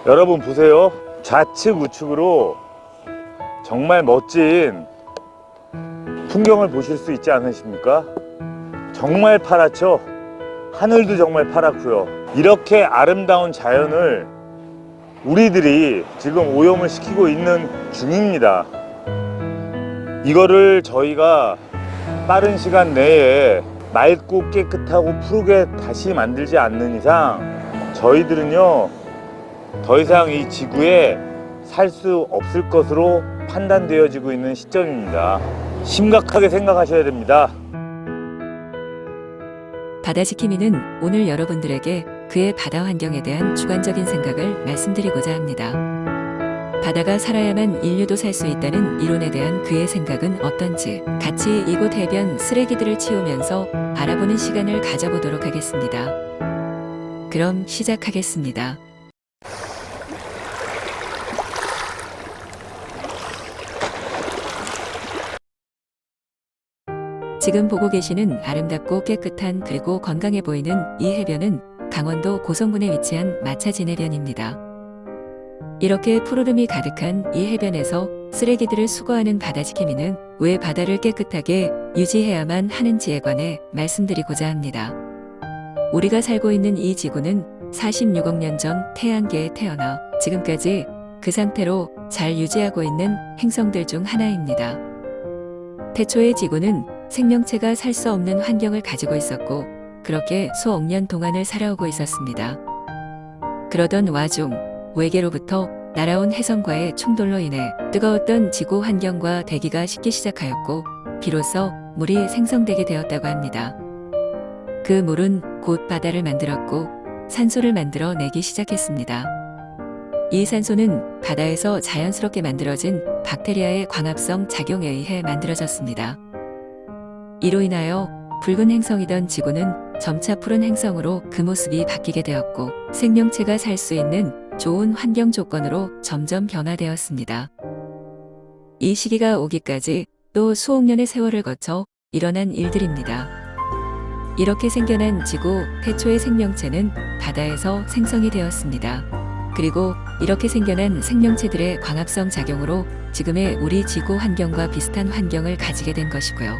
여러분 보세요. 좌측 우측으로 정말 멋진 풍경을 보실 수 있지 않으십니까? 정말 파랗죠? 하늘도 정말 파랗고요. 이렇게 아름다운 자연을 우리들이 지금 오염을 시키고 있는 중입니다. 이거를 저희가 빠른 시간 내에 맑고 깨끗하고 푸르게 다시 만들지 않는 이상 저희들은요 더 이상 이 지구에 살 수 없을 것으로 판단되어지고 있는 시점입니다. 심각하게 생각하셔야 됩니다. 바다지킴이는 오늘 여러분들에게 그의 바다 환경에 대한 주관적인 생각을 말씀드리고자 합니다. 바다가 살아야만 인류도 살 수 있다는 이론에 대한 그의 생각은 어떤지 같이 이곳 해변 쓰레기들을 치우면서 알아보는 시간을 가져보도록 하겠습니다. 그럼 시작하겠습니다. 지금 보고 계시는 아름답고 깨끗한 그리고 건강해 보이는 이 해변은 강원도 고성군에 위치한 마차진 해변입니다. 이렇게 푸르름이 가득한 이 해변에서 쓰레기들을 수거하는 바다지킴이는 왜 바다를 깨끗하게 유지해야만 하는지에 관해 말씀드리고자 합니다. 우리가 살고 있는 이 지구는 46억 년 전 태양계에 태어나 지금까지 그 상태로 잘 유지하고 있는 행성들 중 하나입니다. 태초의 지구는 생명체가 살 수 없는 환경을 가지고 있었고 그렇게 수억 년 동안을 살아오고 있었습니다. 그러던 와중 외계로부터 날아온 혜성과의 충돌로 인해 뜨거웠던 지구 환경과 대기가 식기 시작하였고 비로소 물이 생성되게 되었다고 합니다. 그 물은 곧 바다를 만들었고 산소를 만들어 내기 시작했습니다. 이 산소는 바다에서 자연스럽게 만들어진 박테리아의 광합성 작용에 의해 만들어졌습니다. 이로 인하여 붉은 행성이던 지구는 점차 푸른 행성으로 그 모습이 바뀌게 되었고 생명체가 살 수 있는 좋은 환경 조건으로 점점 변화되었습니다. 이 시기가 오기까지 또 수억 년의 세월을 거쳐 일어난 일들입니다. 이렇게 생겨난 지구 태초의 생명체는 바다에서 생성이 되었습니다. 그리고 이렇게 생겨난 생명체들의 광합성 작용으로 지금의 우리 지구 환경과 비슷한 환경을 가지게 된 것이고요.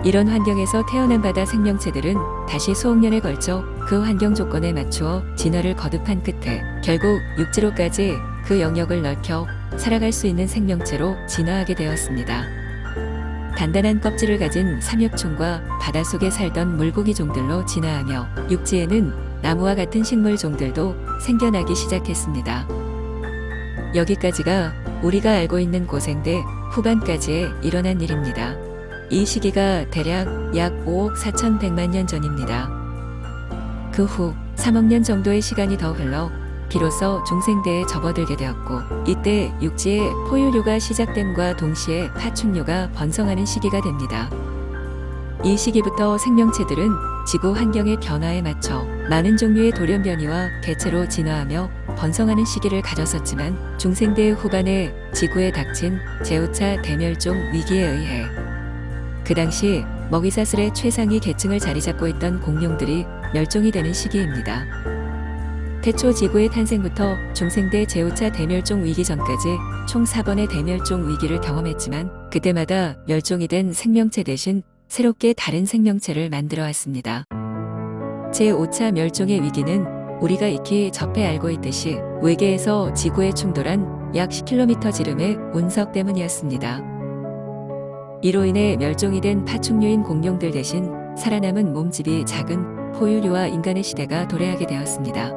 이런 환경에서 태어난 바다 생명체들은 다시 수억 년에 걸쳐 그 환경 조건에 맞추어 진화를 거듭한 끝에 결국 육지로까지 그 영역을 넓혀 살아갈 수 있는 생명체로 진화하게 되었습니다. 단단한 껍질을 가진 삼엽충과 바닷속에 살던 물고기 종들로 진화하며 육지에는 나무와 같은 식물 종들도 생겨나기 시작했습니다. 여기까지가 우리가 알고 있는 고생대 후반까지에 일어난 일입니다. 이 시기가 대략 약 5억 4,100만 년 전입니다. 그 후 3억 년 정도의 시간이 더 흘러 비로소 중생대에 접어들게 되었고 이때 육지에 포유류가 시작됨과 동시에 파충류가 번성하는 시기가 됩니다. 이 시기부터 생명체들은 지구 환경의 변화에 맞춰 많은 종류의 돌연변이와 개체로 진화하며 번성하는 시기를 가졌었지만 중생대 후반에 지구에 닥친 제5차 대멸종 위기에 의해 그 당시 먹이사슬의 최상위 계층을 자리잡고 있던 공룡들이 멸종이 되는 시기입니다. 태초 지구의 탄생부터 중생대 제5차 대멸종 위기 전까지 총 4번의 대멸종 위기를 경험했지만 그때마다 멸종이 된 생명체 대신 새롭게 다른 생명체를 만들어 왔습니다. 제5차 멸종의 위기는 우리가 익히 접해 알고 있듯이 외계에서 지구에 충돌한 약 10km 지름의 운석 때문이었습니다. 이로 인해 멸종이 된 파충류인 공룡들 대신 살아남은 몸집이 작은 포유류와 인간의 시대가 도래하게 되었습니다.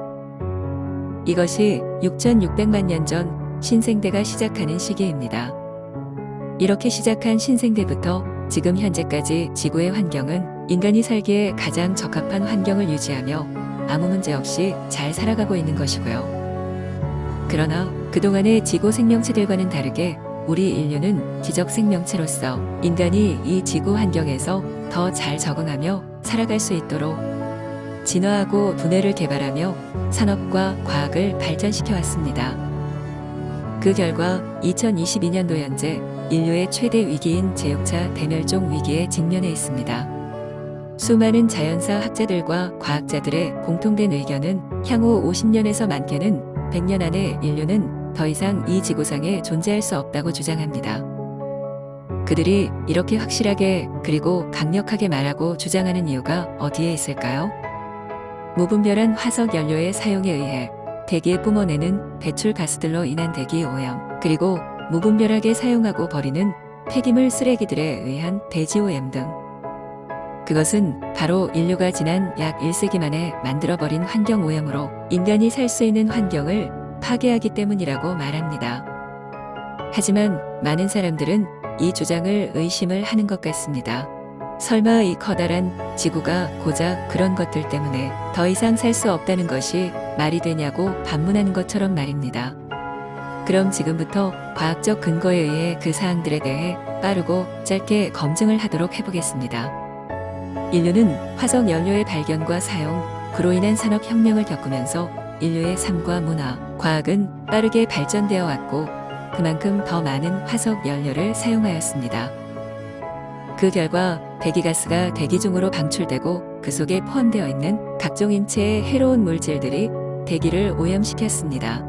이것이 6,600만 년 전 신생대가 시작하는 시기입니다. 이렇게 시작한 신생대부터 지금 현재까지 지구의 환경은 인간이 살기에 가장 적합한 환경을 유지하며 아무 문제 없이 잘 살아가고 있는 것이고요. 그러나 그동안의 지구 생명체들과는 다르게 우리 인류는 지적 생명체로서 인간이 이 지구 환경에서 더 잘 적응하며 살아갈 수 있도록 진화하고 두뇌를 개발하며 산업과 과학을 발전시켜 왔습니다. 그 결과 2022년도 현재 인류의 최대 위기인 제6차 대멸종 위기에 직면해 있습니다. 수많은 자연사 학자들과 과학자들의 공통된 의견은 향후 50년에서 많게는 100년 안에 인류는 더 이상 이 지구상에 존재할 수 없다고 주장합니다. 그들이 이렇게 확실하게 그리고 강력하게 말하고 주장하는 이유가 어디에 있을까요? 무분별한 화석 연료의 사용에 의해 대기에 뿜어내는 배출 가스들로 인한 대기 오염, 그리고 무분별하게 사용하고 버리는 폐기물 쓰레기들에 의한 대지 오염 등. 그것은 바로 인류가 지난 약 1세기 만에 만들어버린 환경 오염으로 인간이 살 수 있는 환경을 파괴하기 때문이라고 말합니다. 하지만 많은 사람들은 이 주장을 의심을 하는 것 같습니다. 설마 이 커다란 지구가 고작 그런 것들 때문에 더 이상 살 수 없다는 것이 말이 되냐고 반문하는 것처럼 말입니다. 그럼 지금부터 과학적 근거에 의해 그 사항들에 대해 빠르고 짧게 검증을 하도록 해보겠습니다. 인류는 화석 연료의 발견과 사용, 그로 인한 산업혁명을 겪으면서 인류의 삶과 문화, 과학은 빠르게 발전되어 왔고 그만큼 더 많은 화석 연료를 사용하였습니다. 그 결과 배기가스가 대기 중으로 방출되고 그 속에 포함되어 있는 각종 인체의 해로운 물질들이 대기를 오염시켰습니다.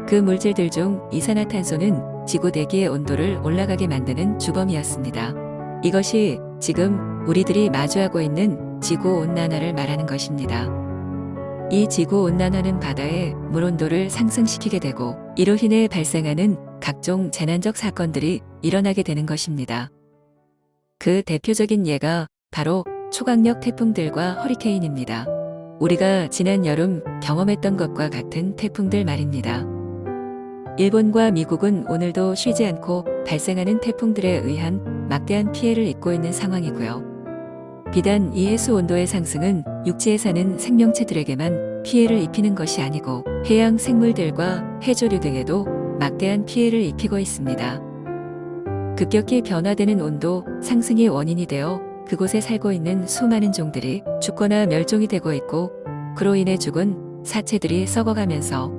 그 물질들 중 이산화탄소는 지구 대기의 온도를 올라가게 만드는 주범이었습니다. 이것이 지금 우리들이 마주하고 있는 지구온난화를 말하는 것입니다. 이 지구온난화는 바다의 물온도를 상승시키게 되고 이로 인해 발생하는 각종 재난적 사건들이 일어나게 되는 것입니다. 그 대표적인 예가 바로 초강력 태풍들과 허리케인입니다. 우리가 지난 여름 경험했던 것과 같은 태풍들 말입니다. 일본과 미국은 오늘도 쉬지 않고 발생하는 태풍들에 의한 막대한 피해를 입고 있는 상황이고요. 비단 이 해수 온도의 상승은 육지에 사는 생명체들에게만 피해를 입히는 것이 아니고 해양 생물들과 해조류 등에도 막대한 피해를 입히고 있습니다. 급격히 변화되는 온도 상승이 원인이 되어 그곳에 살고 있는 수많은 종들이 죽거나 멸종이 되고 있고 그로 인해 죽은 사체들이 썩어가면서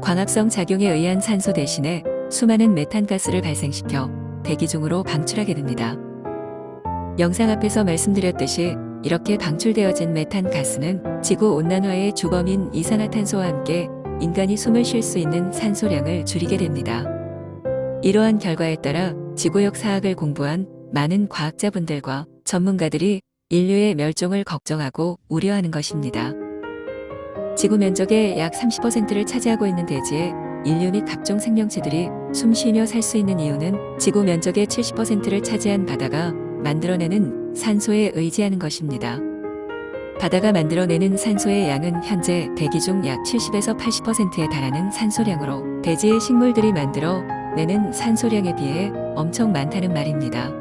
광합성 작용에 의한 산소 대신에 수많은 메탄가스를 발생시켜 대기 중으로 방출하게 됩니다. 영상 앞에서 말씀드렸듯이 이렇게 방출되어진 메탄가스는 지구온난화의 주범인 이산화탄소와 함께 인간이 숨을 쉴 수 있는 산소량을 줄이게 됩니다. 이러한 결과에 따라 지구역 사학을 공부한 많은 과학자분들과 전문가들이 인류의 멸종을 걱정하고 우려하는 것입니다. 지구 면적의 약 30%를 차지하고 있는 대지에 인류 및 각종 생명체들이 숨 쉬며 살 수 있는 이유는 지구 면적의 70%를 차지한 바다가 만들어내는 산소에 의지하는 것입니다. 바다가 만들어내는 산소의 양은 현재 대기 중 약 70에서 80%에 달하는 산소량으로 대지의 식물들이 만들어내는 산소량에 비해 엄청 많다는 말입니다.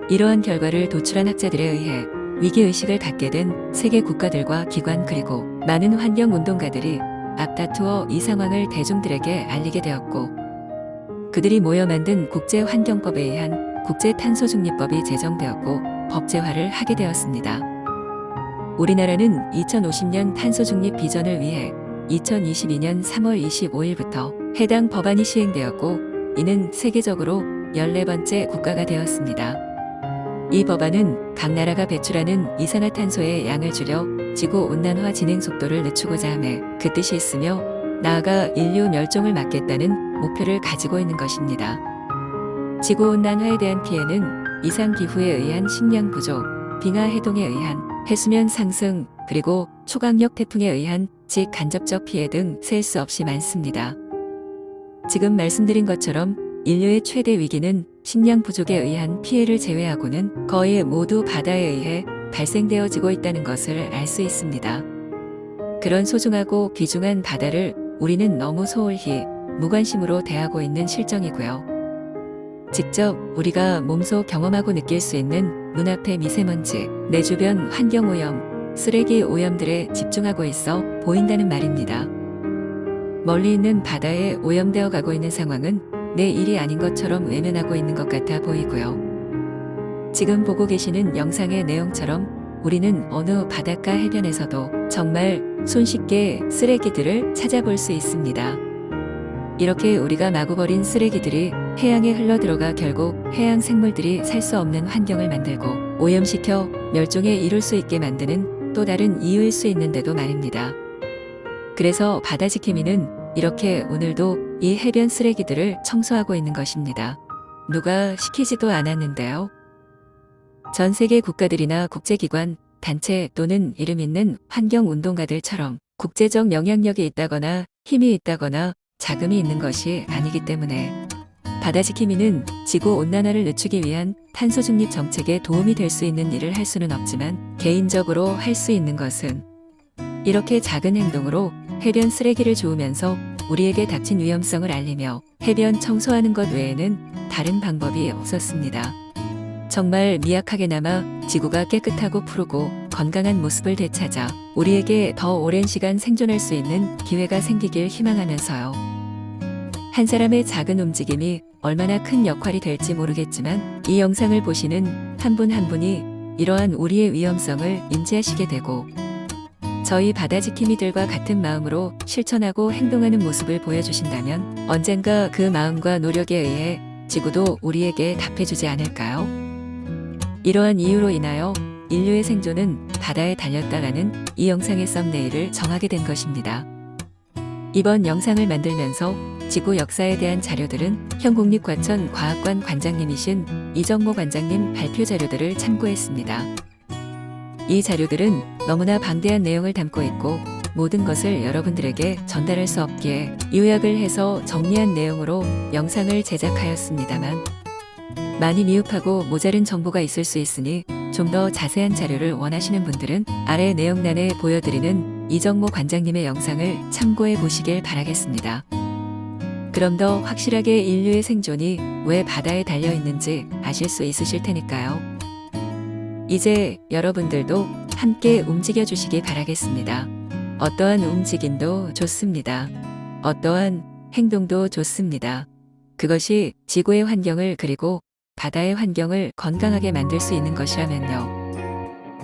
이러한 결과를 도출한 학자들에 의해 위기의식을 갖게 된 세계 국가들과 기관 그리고 많은 환경운동가들이 앞다투어 이 상황을 대중들에게 알리게 되었고 그들이 모여 만든 국제환경법에 의한 국제탄소중립법이 제정되었고 법제화를 하게 되었습니다. 우리나라는 2050년 탄소중립 비전을 위해 2022년 3월 25일부터 해당 법안이 시행되었고 이는 세계적으로 14번째 국가가 되었습니다. 이 법안은 각 나라가 배출하는 이산화탄소의 양을 줄여 지구온난화 진행 속도를 늦추고자 하며 그 뜻이 있으며 나아가 인류 멸종을 막겠다는 목표를 가지고 있는 것입니다. 지구온난화에 대한 피해는 이상기후에 의한 식량 부족, 빙하해동에 의한 해수면 상승, 그리고 초강력 태풍에 의한 직간접적 피해 등 셀 수 없이 많습니다. 지금 말씀드린 것처럼 인류의 최대 위기는 식량 부족에 의한 피해를 제외하고는 거의 모두 바다에 의해 발생되어지고 있다는 것을 알 수 있습니다. 그런 소중하고 귀중한 바다를 우리는 너무 소홀히 무관심으로 대하고 있는 실정이고요. 직접 우리가 몸소 경험하고 느낄 수 있는 눈앞의 미세먼지, 내 주변 환경오염, 쓰레기 오염들에 집중하고 있어 보인다는 말입니다. 멀리 있는 바다에 오염되어 가고 있는 상황은 내 일이 아닌 것처럼 외면하고 있는 것 같아 보이고요. 지금 보고 계시는 영상의 내용처럼 우리는 어느 바닷가 해변에서도 정말 손쉽게 쓰레기들을 찾아볼 수 있습니다. 이렇게 우리가 마구 버린 쓰레기들이 해양에 흘러들어가 결국 해양 생물들이 살 수 없는 환경을 만들고 오염시켜 멸종에 이를 수 있게 만드는 또 다른 이유일 수 있는데도 말입니다. 그래서 바다지킴이는 이렇게 오늘도 이 해변 쓰레기들을 청소하고 있는 것입니다. 누가 시키지도 않았는데요. 전 세계 국가들이나 국제기관, 단체 또는 이름 있는 환경운동가들처럼 국제적 영향력이 있다거나 힘이 있다거나 자금이 있는 것이 아니기 때문에 바다지킴이는 지구온난화를 늦추기 위한 탄소중립 정책에 도움이 될 수 있는 일을 할 수는 없지만 개인적으로 할 수 있는 것은 이렇게 작은 행동으로 해변 쓰레기를 주우면서 우리에게 닥친 위험성을 알리며 해변 청소하는 것 외에는 다른 방법이 없었습니다. 정말 미약하게나마 지구가 깨끗하고 푸르고 건강한 모습을 되찾아 우리에게 더 오랜 시간 생존할 수 있는 기회가 생기길 희망하면서요. 한 사람의 작은 움직임이 얼마나 큰 역할이 될지 모르겠지만 이 영상을 보시는 한 분 한 분이 이러한 우리의 위험성을 인지하시게 되고 저희 바다지킴이들과 같은 마음으로 실천하고 행동하는 모습을 보여주신다면 언젠가 그 마음과 노력에 의해 지구도 우리에게 답해주지 않을까요? 이러한 이유로 인하여 인류의 생존은 바다에 달렸다라는 이 영상의 썸네일을 정하게 된 것입니다. 이번 영상을 만들면서 지구 역사에 대한 자료들은 현국립과천 과학관 관장님이신 이정모 관장님 발표 자료들을 참고했습니다. 이 자료들은 너무나 방대한 내용을 담고 있고 모든 것을 여러분들에게 전달할 수 없기에 요약을 해서 정리한 내용으로 영상을 제작하였습니다만 많이 미흡하고 모자른 정보가 있을 수 있으니 좀 더 자세한 자료를 원하시는 분들은 아래 내용란에 보여드리는 이정모 관장님의 영상을 참고해 보시길 바라겠습니다. 그럼 더 확실하게 인류의 생존이 왜 바다에 달려 있는지 아실 수 있으실 테니까요. 이제 여러분들도 함께 움직여 주시기 바라겠습니다. 어떠한 움직임도 좋습니다. 어떠한 행동도 좋습니다. 그것이 지구의 환경을 그리고 바다의 환경을 건강하게 만들 수 있는 것이라면요.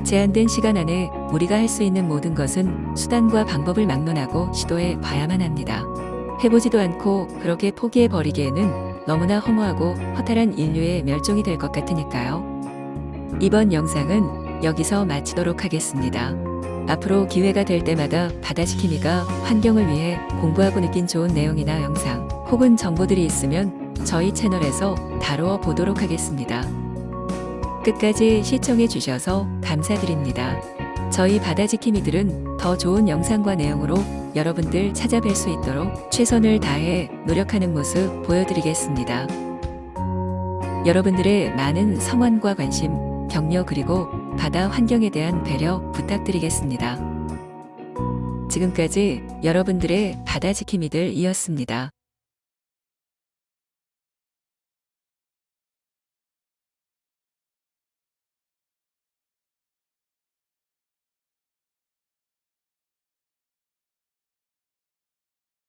제한된 시간 안에 우리가 할 수 있는 모든 것은 수단과 방법을 막론하고 시도해 봐야만 합니다. 해보지도 않고 그렇게 포기해 버리기에는 너무나 허무하고 허탈한 인류의 멸종이 될 것 같으니까요. 이번 영상은 여기서 마치도록 하겠습니다. 앞으로 기회가 될 때마다 바다지킴이가 환경을 위해 공부하고 느낀 좋은 내용이나 영상 혹은 정보들이 있으면 저희 채널에서 다루어 보도록 하겠습니다. 끝까지 시청해 주셔서 감사드립니다. 저희 바다지킴이들은 더 좋은 영상과 내용으로 여러분들 찾아뵐 수 있도록 최선을 다해 노력하는 모습 보여드리겠습니다. 여러분들의 많은 성원과 관심, 격려 그리고 바다 환경에 대한 배려 부탁드리겠습니다. 지금까지 여러분들의 바다지킴이들이었습니다.